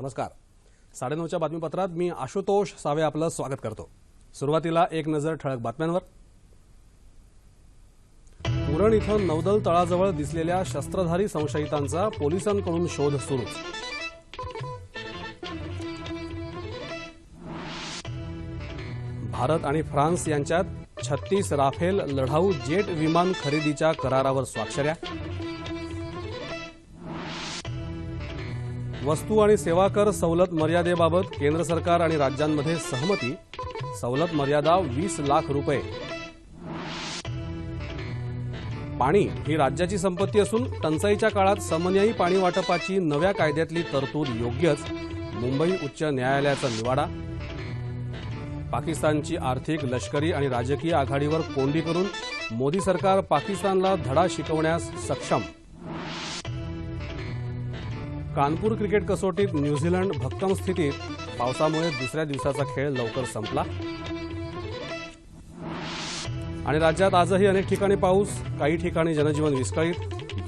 नमस्कार. 9:30च्या बातमीपत्रात मी आशुतोष सावे आपलं स्वागत करतो. सुरुवातीला एक नजर ठळक बातम्यांवर. उरण इथं नौदल तळाजवळ दिसलेल्या शस्त्रधारी संशयितांचा पोलिसांकडून शोध सुरू. भारत आणि फ्रान्स यांच्यात 36 राफेल लढाऊ जेट विमान खरेदीच्या करारावर स्वाक्षऱ्या. वस्तू आणि सेवा कर सवलत मर्यादेबाबत केंद्र सरकार आणि राज्यांमध्ये सहमती. सवलत मर्यादा 20 लाख रुपये. पाणी ही राज्याची संपत्ती असून टंचाईच्या काळात समन्यायी पाणी वाटपाची नव्या कायद्यातली तरतूद योग्यच. मुंबई उच्च न्यायालयाचा निवाडा. पाकिस्तानची आर्थिक, लष्करी आणि राजकीय आघाडीवर कोंडी करून मोदी सरकार पाकिस्तानला धडा शिकवण्यास सक्षम. कानपूर क्रिकेट कसोटीत न्यूझीलंड भक्कम स्थितीत. पावसामुळे दुसऱ्या दिवसाचा खेळ लवकर संपला. आणि राज्यात आजही अनेक ठिकाणी पाऊस. काही ठिकाणी जनजीवन विस्कळीत.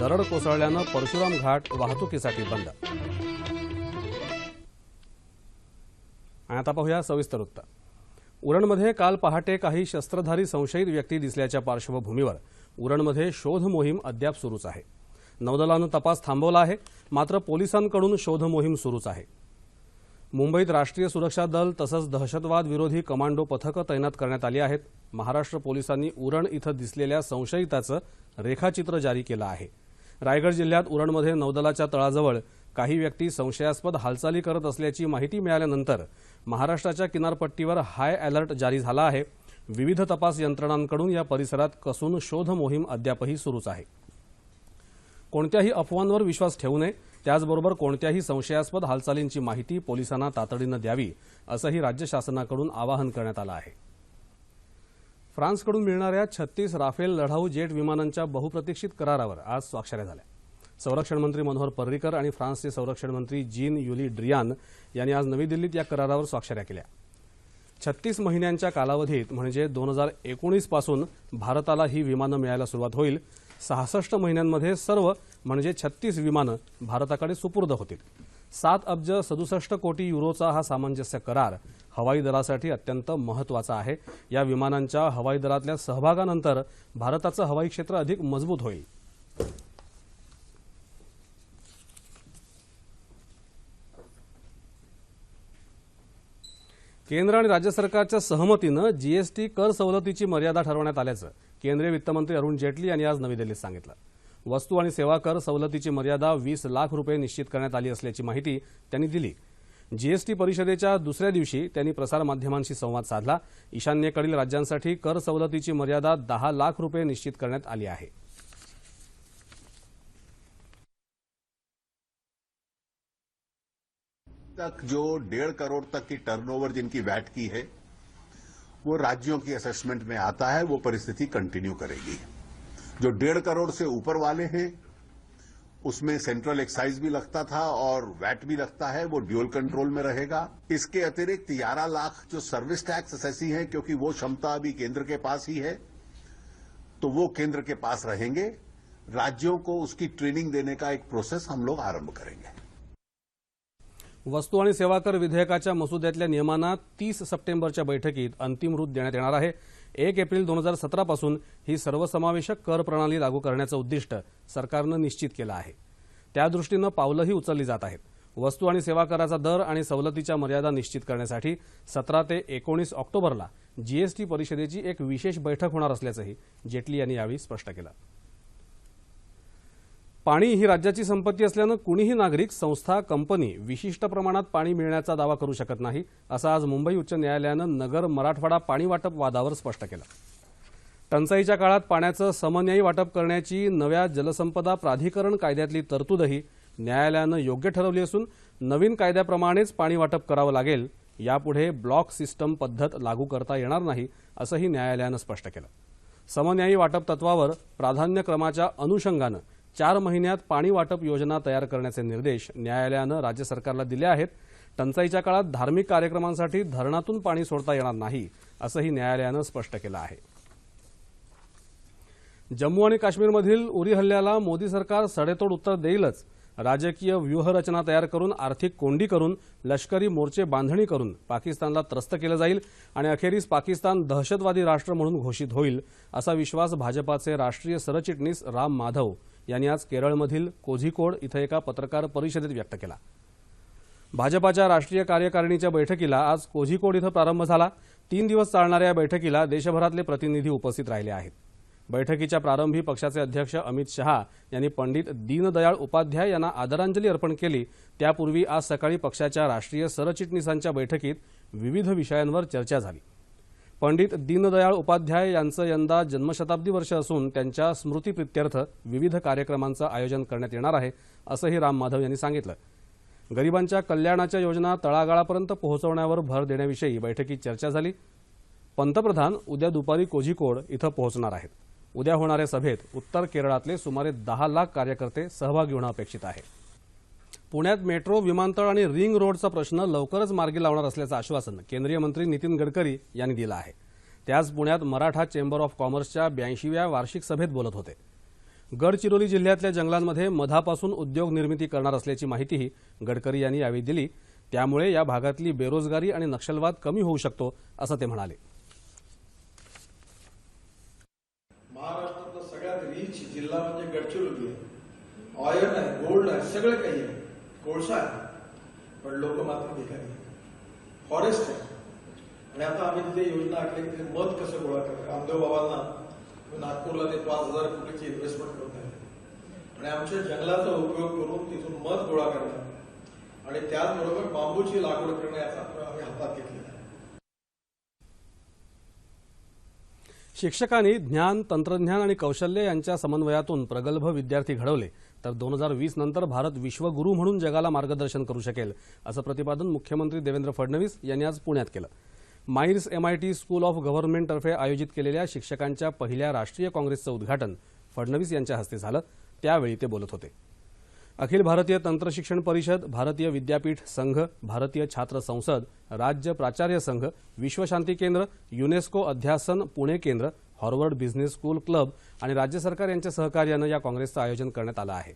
दरड कोसळल्यानं परशुराम घाट वाहतुकीसाठी बंद. आणि आता पाहूया सविस्तर वृत्त. उरणमध्ये काल पहाटे काही शस्त्रधारी संशयित व्यक्ती दिसल्याच्या पार्श्वभूमीवर उरणमध्ये शोध मोहीम अद्याप सुरूच आहे. नौदलानं तपास थांबवला आहे, मात्र पोलिसांकडून शोध मोहीम सुरूच आहे. मुंबईत राष्ट्रीय सुरक्षा दल तसंच दहशतवाद विरोधी कमांडो पथकं तैनात करण्यात आली आहेत. महाराष्ट्र पोलिसांनी उरण इथं दिसलेल्या संशयिताचं रेखाचित्र जारी केलं आहे. रायगड जिल्ह्यात उरणमध्ये नौदलाच्या तळाजवळ काही व्यक्ती संशयास्पद हालचाली करत असल्याची माहिती मिळाल्यानंतर महाराष्ट्राच्या किनारपट्टीवर हाय अलर्ट जारी झाला आहे. विविध तपास यंत्रणांकडून या परिसरात कसून शोध मोहीम अद्यापही सुरूच आहे. कोणत्याही अफवांवर विश्वास ठेवू नये, त्याचबरोबर कोणत्याही संशयास्पद हालचालींची माहिती पोलिसांना तातडीनं द्यावी, असंही राज्य शासनाकडून आवाहन करण्यात आलं आहे. फ्रान्सकडून मिळणाऱ्या 36 राफेल लढाऊ जेट विमानांच्या बहुप्रतीक्षित करारावर आज स्वाक्षऱ्या झाल्या. संरक्षण मंत्री मनोहर पर्रिकर आणि फ्रान्सचे संरक्षण मंत्री जीन युली ड्रियान यांनी आज नवी दिल्लीत या करारावर स्वाक्षऱ्या केल्या. 36 महिन्यांच्या कालावधीत म्हणजे 2019 पासून भारताला ही विमानं मिळायला सुरुवात होईल. 66 महिन्यांमध्ये सर्व म्हणजे 36 विमानं भारताकडे सुपूर्द होतील. 7 अब्ज 67 कोटी युरोचा हा सामंजस्य करार हवाई दलासाठी अत्यंत महत्त्वाचा आहे. या विमानांच्या हवाई दलातल्या सहभागानंतर भारताचं हवाई क्षेत्र अधिक मजबूत होईल. केंद्र आणि राज्य सरकारच्या सहमतीनं जीएसटी कर सवलतीची मर्यादा ठरवण्यात आल्याचं केंद्रीय वित्तमंत्री अरुण जेटली यांनी आज नवी दिल्लीत सांगितलं. वस्तू आणि सेवा कर सवलतीची मर्यादा 20 लाख रुपये निश्चित करण्यात आली असल्याची माहिती त्यांनी दिली. जीएसटी परिषदेच्या दुसऱ्या दिवशी त्यांनी प्रसारमाध्यमांशी संवाद साधला. ईशान्येकडील राज्यांसाठी कर सवलतीची मर्यादा 10 लाख रुपये निश्चित करण्यात आली आहे. तक जो 1.5 करोड़ तक की टर्नओवर जिनकी वैट की है वो राज्यों की असेसमेंट में आता है, वो परिस्थिति कंटिन्यू करेगी. जो 1.5 करोड़ से ऊपर वाले हैं उसमें सेंट्रल एक्साइज भी लगता था और वैट भी लगता है, वो ड्यूअल कंट्रोल में रहेगा. इसके अतिरिक्त 11 लाख जो सर्विस टैक्स असेसी हैं, क्योंकि वो क्षमता अभी केंद्र के पास ही है, तो वो केंद्र के पास रहेंगे. राज्यों को उसकी ट्रेनिंग देने का एक प्रोसेस हम लोग आरंभ करेंगे. वस्तू आणि सेवा कर विधेयकाच्या मसुद्यातल्या नियमांना 30 सप्टेंबरच्या बैठकीत अंतिम रूप देण्यात येणार आहे. 1 एप्रिल 2017 पासून ही सर्वसमावेशक कर प्रणाली लागू करण्याचं उद्दिष्ट सरकारनं निश्चित केलं आहे. त्यादृष्टीनं पावलंही उचलली जात आहेत. वस्तू आणि सेवा कराचा दर आणि सवलतीच्या मर्यादा निश्चित करण्यासाठी 17 ते 19 ऑक्टोबरला जीएसटी परिषदेची एक विशेष बैठक होणार असल्याचंही जेटली यांनी यावेळी स्पष्ट केलं. पाणी ही राज्याची संपत्ती असल्यानं कुणीही नागरिक, संस्था, कंपनी विशिष्ट प्रमाणात पाणी मिळण्याचा दावा करू शकत नाही, असं आज मुंबई उच्च न्यायालयानं नगर मराठवाडा पाणी वाटप वादावर स्पष्ट केलं. टंचाईच्या काळात पाण्याचं समन्यायी वाटप करण्याची नव्या जलसंपदा प्राधिकरण कायद्यातली तरतूदही न्यायालयानं योग्य ठरवली असून नवीन कायद्याप्रमाणेच पाणी वाटप करावं लागेल. यापुढे ब्लॉक सिस्टम पद्धत लागू करता येणार नाही, असंही न्यायालयानं स्पष्ट केलं. समन्यायी वाटप तत्वावर प्राधान्यक्रमाच्या अनुषंगानं 4 महिन्यात पाणी वाटप योजना तयार करण्याचे निर्देश न्यायालयानं राज्य सरकारला दिले आहेत. टंचाईच्या काळात धार्मिक कार्यक्रमांसाठी धरणातून पाणी सोडता येणार नाही, असंही न्यायालयानं स्पष्ट केलं आहे. जम्मू आणि काश्मीरमधील उरी हल्ल्याला मोदी सरकार सडेतोड उत्तर देईलच, राजकीय व्यूहरचना तयार करून आर्थिक कोंडी करून लष्करी मोर्चे बांधणी करून पाकिस्तानला त्रस्त केलं जाईल आणि अखेरीस पाकिस्तान दहशतवादी राष्ट्र म्हणून घोषित होईल असा विश्वास भाजपाचे राष्ट्रीय सरचिटणीस राम माधव यांनी आज केरळमधील कोझिकोड इथं एका पत्रकार परिषदेत व्यक्त केला। भाजपाच्या राष्ट्रीय कार्यकारिणीच्या बैठकीला आज कोझिकोड इथं प्रारंभ झाला। 3 दिवस चालणाऱ्या या बैठकीला देशभरातले प्रतिनिधी उपस्थित राहिले आहेत। बैठकीच्या प्रारंभी पक्षाचे अध्यक्ष अमित शहा यांनी पंडित दीनदयाळ उपाध्याय यांना आदरांजली अर्पण केली। त्यापूर्वी आज सकाळी पक्षाच्या राष्ट्रीय सरचिटणीसांच्या बैठकीत विविध विषयांवर चर्चा झाली। पंडित दीनदयाळ उपाध्याय यांचं यंदा जन्मशताब्दी वर्ष असून त्यांच्या स्मृतीप्रित्यर्थ विविध कार्यक्रमांचं आयोजन करण्यात येणार आहे असंही राम माधव यांनी सांगितलं। गरिबांच्या कल्याणाच्या योजना तळागाळापर्यंत पोहोचवण्यावर भर देण्याविषयी बैठकीत चर्चा झाली। पंतप्रधान उद्या दुपारी कोझिकोड इथं पोहोचणार आहेत। उद्या होणाऱ्या सभेत उत्तर केरळातले सुमारे 10 लाख कार्यकर्ते सहभागी होणं अपेक्षित आहे। पुण्यात मेट्रो, विमानतळ आणि रिंग रोडचा प्रश्न लवकरच मार्गी लावणार असल्याचं आश्वासन केंद्रीय मंत्री नितीन गडकरी यांनी दिलं आहे। ते आज पुण्यात मराठा चेंबर ऑफ कॉमर्सच्या 82व्या वार्षिक सभेत बोलत होते। गडचिरोली जिल्ह्यातल्या जंगलांमध्ये मधापासून उद्योग निर्मिती करणार असल्याची माहितीही गडकरी यांनी यावेळी दिली। त्यामुळे या भागातली बेरोजगारी आणि नक्षलवाद कमी होऊ शकतो असं ते म्हणाले। महाराष्ट्रातला सगळ्यात रिच जिल्हा म्हणजे गडचिरोली आहे। ऑयल आहे, गोल्ड आहे, सगळं काही आहे, कोळसा आहे, पण लोक मात्र भिकारी, फॉरेस्ट आहे। आणि आता आम्ही तिथे योजना आखली की मध कसं गोळा करायचं। रामदेव बाबांना नागपूरला ते 5000 कोटीची इन्व्हेस्टमेंट करत आहे आणि आमच्या जंगलाचा उपयोग करून तिथून मध गोळा करणं आणि त्याचबरोबर बांबूची लागवड करणं याचा आम्ही हातात घेतलेला आहे। शिक्षकांनी ज्ञान, तंत्रज्ञान आणि कौशल्य यांच्या समन्वयातून प्रगल्भ विद्यार्थी घडवले तर 2020 नंतर भारत विश्वगुरू म्हणून जगाला मार्गदर्शन करू शकेल असं प्रतिपादन मुख्यमंत्री देवेंद्र फडणवीस यांनी आज पुण्यात केलं। माईर्स MIT स्कूल ऑफ गव्हर्नमेंटतर्फे आयोजित केलेल्या शिक्षकांच्या पहिल्या राष्ट्रीय काँग्रेसचं उद्घाटन फडणवीस यांच्या हस्ते झालं। त्यावेळी ते बोलत होते। अखिल भारतीय तंत्रशिक्षण परिषद, भारतीय विद्यापीठ संघ, भारतीय छात्र संसद, राज्य प्राचार्य संघ, विश्वशांती केंद्र, युनेस्को अध्यासन पुणे केंद्र, हार्वर्ड बिझनेस स्कूल क्लब आणि राज्य सरकार यांच्या सहकार्यानं या काँग्रेसचं आयोजन करण्यात आलं आहे।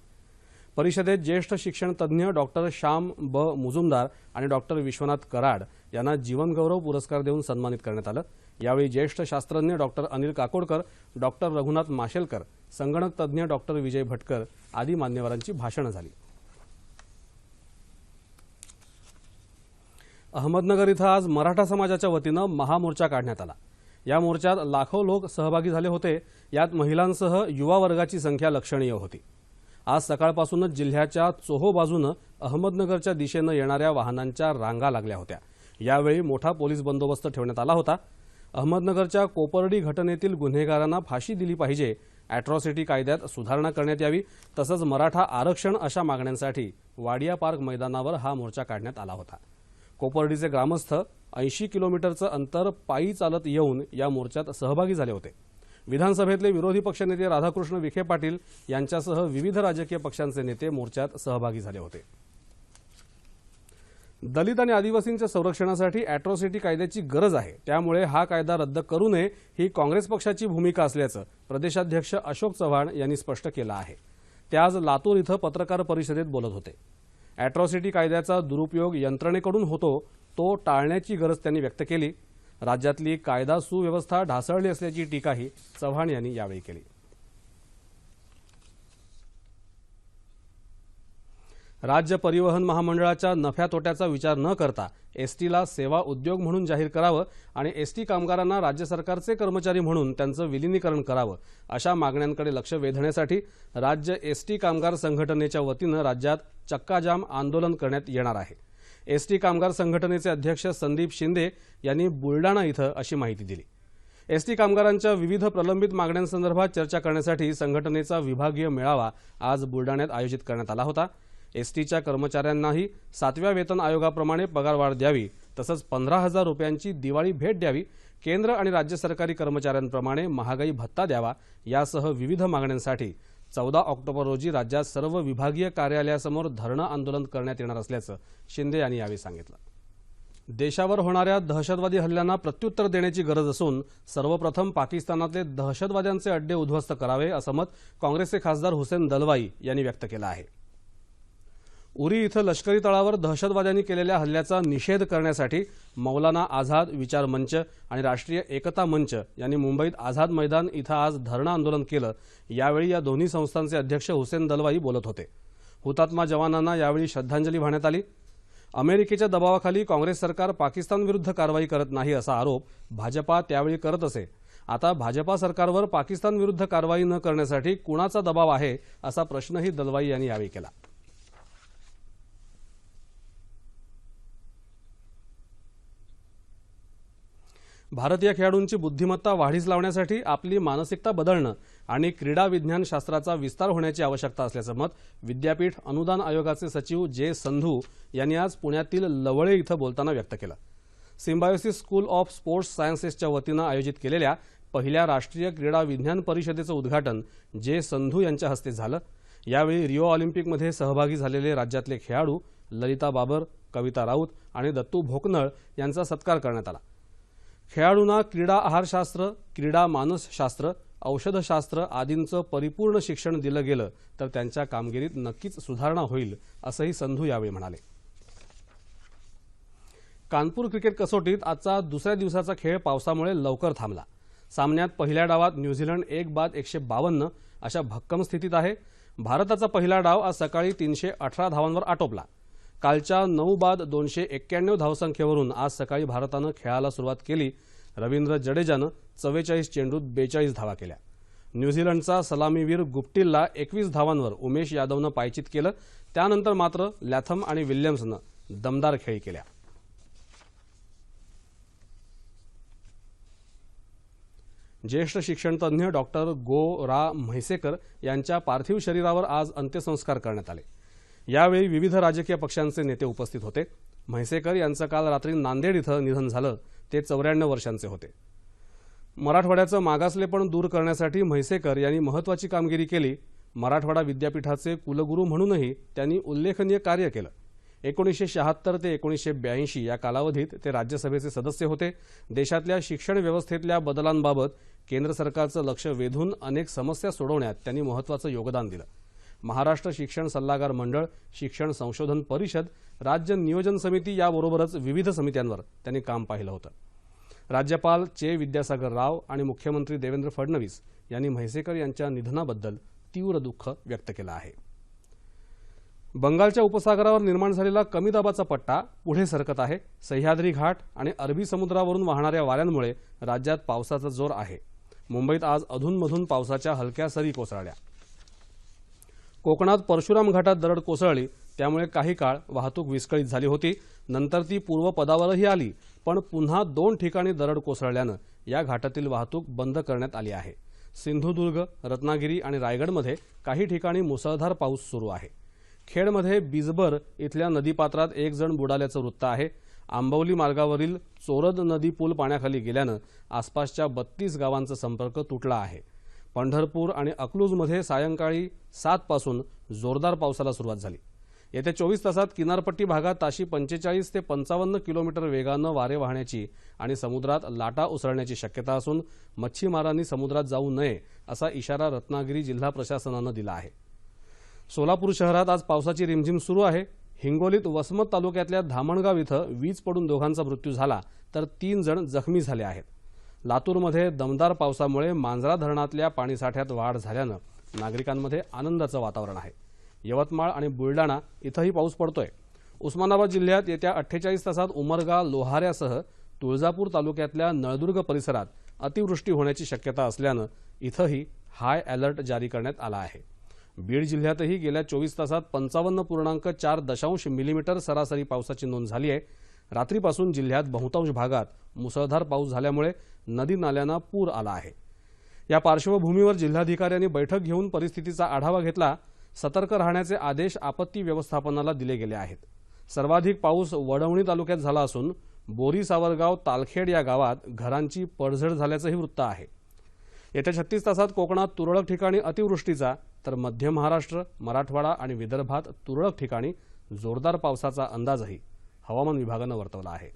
परिषदेत ज्येष्ठ शिक्षण तज्ज्ञ डॉक्टर श्याम ब मुजुमदार आणि डॉक्टर विश्वनाथ कराड यांना जीवनगौरव पुरस्कार देऊन सन्मानित करण्यात आलं। यावेळी ज्येष्ठ शास्त्रज्ञ डॉक्टर अनिल काकोडकर, डॉक्टर रघुनाथ माशेलकर, संगणक तज्ज्ञ डॉक्टर विजय भटकर आदी मान्यवरांची भाषणं झाली। अहमदनगर इथं आज मराठा समाजाच्या वतीनं महामोर्चा काढण्यात आला। या मोर्चात लाखो लोक सहभागी झाले होते। यात महिलांसह युवा वर्गाची संख्या लक्षणीय होती। आज सकाळपासूनच जिल्ह्याच्या चोहो बाजूनं अहमदनगरच्या दिशेनं येणाऱ्या वाहनांच्या रांगा लागल्या होत्या। यावेळी मोठा पोलीस बंदोबस्त ठेवण्यात आला होता। अहमदनगरच्या कोपर्डी घटनेतील गुन्हेगारांना फाशी दिली पाहिजे, अॅट्रॉसिटी कायद्यात सुधारणा करण्यात यावी, तसंच मराठा आरक्षण अशा मागण्यांसाठी वाडिया पार्क मैदानावर हा मोर्चा काढण्यात आला होता। कोपर्डीचे ग्रामस्थ 80 किलोमीटरचं अंतर पायी चालत येऊन या मोर्चात सहभागी झाले होते। विधानसभेतले विरोधी पक्षनेते राधाकृष्ण विखे पाटील यांच्यासह विविध राजकीय पक्षांचे नेते मोर्चात सहभागी झाले होते। दलित आणि आदिवासींच्या संरक्षणासाठी अॅट्रॉसिटी कायद्याची गरज आहे, त्यामुळे हा कायदा रद्द करू नये ही काँग्रेस पक्षाची भूमिका असल्याचं प्रदेशाध्यक्ष अशोक चव्हाण यांनी स्पष्ट केलं आहे। ते आज लातूर इथं पत्रकार परिषदेत बोलत होते। अॅट्रॉसिटी कायद्याचा दुरुपयोग यंत्रणेकडून होतो, तो टाळण्याची गरज त्यांनी व्यक्त केली। राज्यातली कायदा सुव्यवस्था ढासळली असल्याची टीकाही चव्हाण यांनी यावेळी केली। राज्य परिवहन महामंडळाच्या नफ्या तोट्याचा विचार न करता एसटीला सेवा उद्योग म्हणून जाहीर करावं आणि एसटी कामगारांना राज्य सरकारचे कर्मचारी म्हणून त्यांचं विलीनीकरण करावं अशा मागण्यांकडे लक्ष वेधण्यासाठी राज्य एसटी कामगार संघटनेच्या वतीनं राज्यात चक्काजाम आंदोलन करण्यात येणार आहे। एसटी कामगार संघटनेचे अध्यक्ष संदीप शिंदे यांनी बुलडाणा इथं अशी माहिती दिली। एसटी कामगारांच्या विविध प्रलंबित मागण्यांसंदर्भात चर्चा करण्यासाठी संघटनेचा विभागीय मेळावा आज बुलडाण्यात आयोजित करण्यात आला होता। एसटीच्या कर्मचाऱ्यांनाही 7व्या वेतन आयोगाप्रमाणे पगारवाढ द्यावी, तसंच 15,000 रुपयांची दिवाळी भेट द्यावी, केंद्र आणि राज्य सरकारी कर्मचाऱ्यांप्रमाणे महागाई भत्ता द्यावा यासह विविध मागण्यांसाठी 14 ऑक्टोबर रोजी राज्यात सर्व विभागीय कार्यालयासमोर धरणं आंदोलन करण्यात येणार असल्याचं शिंदे यांनी यावेळी सांगितलं। देशावर होणाऱ्या दहशतवादी हल्ल्यांना प्रत्युत्तर देण्याची गरज असून सर्वप्रथम पाकिस्तानातले दहशतवाद्यांचे अड्डे उद्ध्वस्त करावे असं मत काँग्रेसचे खासदार हुसेन दलवाई यांनी व्यक्त केलं आहे। उरी इथं लष्करी तळावर दहशतवाद्यांनी केलेल्या हल्ल्याचा निषेध करण्यासाठी मौलाना आझाद विचार मंच आणि राष्ट्रीय एकता मंच यांनी मुंबईत आझाद मैदान इथं आज धरणं आंदोलन केलं। यावेळी या दोन्ही संस्थांचे अध्यक्ष हुसेन दलवाई बोलत होते। हुतात्मा जवानांना यावेळी श्रद्धांजली वाहण्यात आली। अमेरिकेच्या दबावाखाली काँग्रेस सरकार पाकिस्तानविरुद्ध कारवाई करत नाही असा आरोप भाजपा त्यावेळी करत असे। आता भाजपा सरकारवर पाकिस्तानविरुद्ध कारवाई न करण्यासाठी कुणाचा दबाव आहे असा प्रश्नही दलवाई यांनी यावेळी केला। भारतीय खेळाडूंची बुद्धिमत्ता वाढीस लावण्यासाठी आपली मानसिकता बदलणं आणि क्रीडा विज्ञान शास्त्राचा विस्तार होण्याची आवश्यकता असल्याचं मत विद्यापीठ अनुदान आयोगाचे सचिव जे संधू यांनी आज पुण्यातील लवळे इथं बोलताना व्यक्त केलं। सिम्बायोसिस स्कूल ऑफ स्पोर्ट्स सायन्सेसच्या वतीनं आयोजित केलेल्या पहिल्या राष्ट्रीय क्रीडा विज्ञान परिषदेचं उद्घाटन जे संधू यांच्या हस्ते झालं। यावेळी रिओ ऑलिम्पिकमध्ये सहभागी झालेले राज्यातले खेळाडू ललिता बाबर, कविता राऊत आणि दत्तू भोकनळ यांचा सत्कार करण्यात आला। खेळाडूंना क्रीडा आहारशास्त्र, क्रीडा मानसशास्त्र, औषधशास्त्र आदींचं परिपूर्ण शिक्षण दिलं गेलं तर त्यांच्या कामगिरीत नक्कीच सुधारणा होईल असंही संधू यावेळी म्हणाले। कानपूर क्रिकेट कसोटीत आजचा दुसऱ्या दिवसाचा खेळ पावसामुळे लवकर थांबला। सामन्यात पहिल्या डावात न्यूझीलंड 1-152 अशा भक्कम स्थितीत आहे। भारताचा पहिला डाव आज सकाळी 318 धावांवर आटोपला। कालच्या 9-291 धावसंख्येवरून आज सकाळी भारतानं खेळाला सुरुवात केली। रवींद्र जडेजानं 44 चेंडूत 42 धावा केल्या। न्यूझीलंडचा सलामीवीर गुप्टिलला 21 धावांवर उमेश यादवनं पायचीत केलं। त्यानंतर मात्र लॅथम आणि विल्यम्सनं दमदार खेळी केल्या। ज्येष्ठ शिक्षणतज्ञ डॉक्टर गो रा म्हैसेकर यांच्या पार्थिव शरीरावर आज अंत्यसंस्कार करण्यात आले। यावेळी विविध राजकीय पक्षांचे नेते उपस्थित होते। म्हैसेकर यांचं काल रात्री नांदेड इथं निधन झालं। ते 94 वर्षांचे होते। मराठवाड्याचं मागासलेपण दूर करण्यासाठी म्हैसेकर यांनी महत्त्वाची कामगिरी केली। मराठवाडा विद्यापीठाचे कुलगुरू म्हणूनही त्यांनी उल्लेखनीय कार्य केलं। 1976 ते 1982 या कालावधीत ते राज्यसभेचे सदस्य होते। देशातल्या शिक्षण व्यवस्थेतल्या बदलांबाबत केंद्र सरकारचं लक्ष वेधून अनेक समस्या सोडवण्यात त्यांनी महत्त्वाचं योगदान दिलं। महाराष्ट्र शिक्षण सल्लागार मंडळ, शिक्षण संशोधन परिषद, राज्य नियोजन समिती याबरोबरच विविध समित्यांवर त्यांनी काम पाहिलं होतं। राज्यपाल चे विद्यासागर राव आणि मुख्यमंत्री देवेंद्र फडणवीस यांनी म्हैसेकर यांच्या निधनाबद्दल तीव्र दुःख व्यक्त केलं आहे। बंगालच्या उपसागरावर निर्माण झालेला कमी दाबाचा पट्टा पुढे सरकत आहे। सह्याद्री घाट आणि अरबी समुद्रावरून वाहणाऱ्या वाऱ्यांमुळे राज्यात पावसाचा जोर आहे। मुंबईत आज अधूनमधून पावसाच्या हलक्या सरी कोसळल्या। कोकणात परशुराम घाटात दरड कोसळली, त्यामुळे काही काळ वाहतूक विस्कळीत झाली होती। नंतर ती पूर्वपदावरही आली, पण पुन्हा 2 ठिकाणी दरड कोसळल्यानं या घाटातील वाहतूक बंद करण्यात आली आहे। सिंधुदुर्ग, रत्नागिरी आणि रायगडमध्ये काही ठिकाणी मुसळधार पाऊस सुरू आहे। खेडमध्ये बिजबर इथल्या नदीपात्रात एक जण बुडाल्याचं वृत्त आहे। आंबवली मार्गावरील चोरद नदी पूल पाण्याखाली गेल्यानं आसपासच्या 32 गावांचा संपर्क तुटला आहे। पंढरपूर आणि अकलूजमध्ये सायंकाळी 7 पासून जोरदार पावसाला सुरुवात झाली। येत्या 24 तासात किनारपट्टी भागात ताशी 45 ते 55 किलोमीटर वेगानं वारे वाहण्याची आणि समुद्रात लाटा उसळण्याची शक्यता असून मच्छीमारांनी समुद्रात जाऊ नये असा इशारा रत्नागिरी जिल्हा प्रशासनानं दिला आहे। सोलापूर शहरात आज पावसाची रिमझिम सुरू आहे। हिंगोलीत वसमत तालुक्यातल्या धामणगाव इथं वीज पडून दोघांचा मृत्यू झाला तर 3 जण जखमी झाले आहेत। लातूरमध्ये दमदार पावसामुळे मांजरा धरणातल्या पाणीसाठ्यात वाढ झाल्यानं नागरिकांमध्ये आनंदाचं वातावरण आहे। यवतमाळ आणि बुलडाणा इथंही पाऊस पडतोय। उस्मानाबाद जिल्ह्यात येत्या 48 तासात उमरगा, लोहाऱ्यासह तुळजापूर तालुक्यातल्या नळदुर्ग परिसरात अतिवृष्टी होण्याची शक्यता असल्यानं इथंही हाय अलर्ट जारी करण्यात आला आहे। बीड जिल्ह्यातही गेल्या 24 तासात 55.4 मिलीमीटर सरासरी पावसाची नोंद झाली आहे। रात्रीपासून जिल्ह्यात बहुतांश भागात मुसळधार पाऊस झाल्यामुळे नदी नाल्यांना पूर आला आहे। या पार्श्वभूमीवर जिल्हाधिकाऱ्यांनी बैठक घेऊन परिस्थितीचा आढावा घेतला। सतर्क राहण्याचे आदेश आपत्ती व्यवस्थापनाला दिले गेले आहेत। सर्वाधिक पाऊस वडवणी तालुक्यात झाला असून बोरी सावरगाव, तालखेड या गावात घरांची पडझड झाल्याचंही वृत्त आहे। येत्या 36 तासात कोकणात तुरळक ठिकाणी अतिवृष्टीचा तर मध्य महाराष्ट्र, मराठवाडा आणि विदर्भात तुरळक ठिकाणी जोरदार पावसाचा अंदाजही हवामान विभागानं वर्तवला आहे।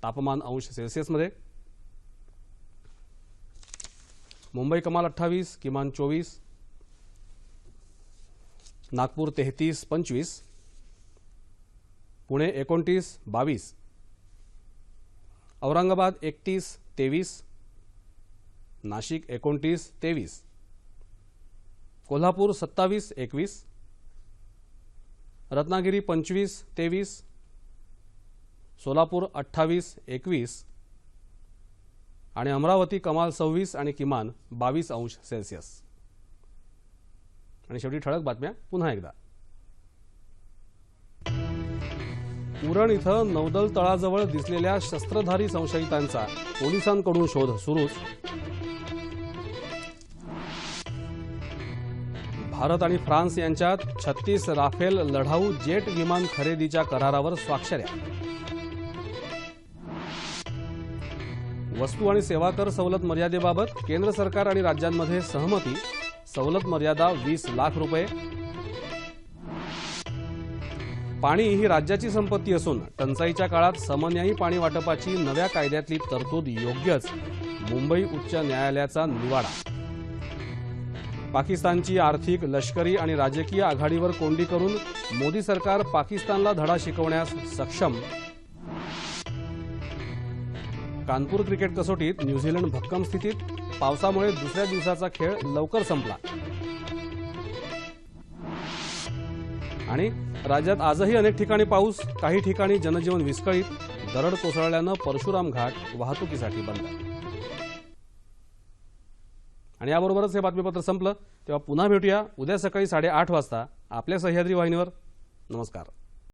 तापमान अंश सेल्सिअसमध्ये मुंबई कमाल 28, किमान 24, नागपूर 33-25, पुणे 29-22, औरंगाबाद 31-23, नाशिक 29-23, कोल्हापूर 27-21, रत्नागिरी 25-23, सोलापूर 28-21 आणि अमरावती कमाल 26 आणि किमान 22 अंश सेल्सिअस। आणि शेवटी ठळक बातम्या पुन्हा एकदा। उरण इथं नौदल तळाजवळ दिसलेल्या शस्त्रधारी संशयितांचा पोलिसांकडून शोध सुरूच। भारत आणि फ्रान्स यांच्यात 36 राफेल लढाऊ जेट विमान खरेदीच्या करारावर स्वाक्षऱ्या। वस्तू आणि सेवा कर सवलत मर्यादेबाबत केंद्र सरकार आणि राज्यांमध्ये सहमती, सवलत मर्यादा 20 लाख रुपये। पाणी ही राज्याची संपत्ती असून टंचाईच्या काळात समन्यायी पाणी वाटपाची नव्या कायद्यातली तरतूद योग्यच, मुंबई उच्च न्यायालयाचा निवाडा। पाकिस्तानची आर्थिक, लष्करी आणि राजकीय आघाडीवर कोंडी करून मोदी सरकार पाकिस्तानला धडा शिकवण्यास सक्षम। कानपूर क्रिकेट कसोटीत न्यूझीलंड भक्कम स्थितीत, पावसामुळे दुसऱ्या दिवसाचा खेळ लवकर संपला। आणि राज्यात आजही अनेक ठिकाणी पाऊस, काही ठिकाणी जनजीवन विस्कळीत, दरड कोसळल्यानं परशुराम घाट वाहतुकीसाठी बंद। आणि याबरोबरच हे बातमीपत्र संपलं। तेव्हा पुन्हा भेटूया उद्या सकाळी 8:30 वाजता आपल्या सह्याद्री वाहिनीवर। नमस्कार।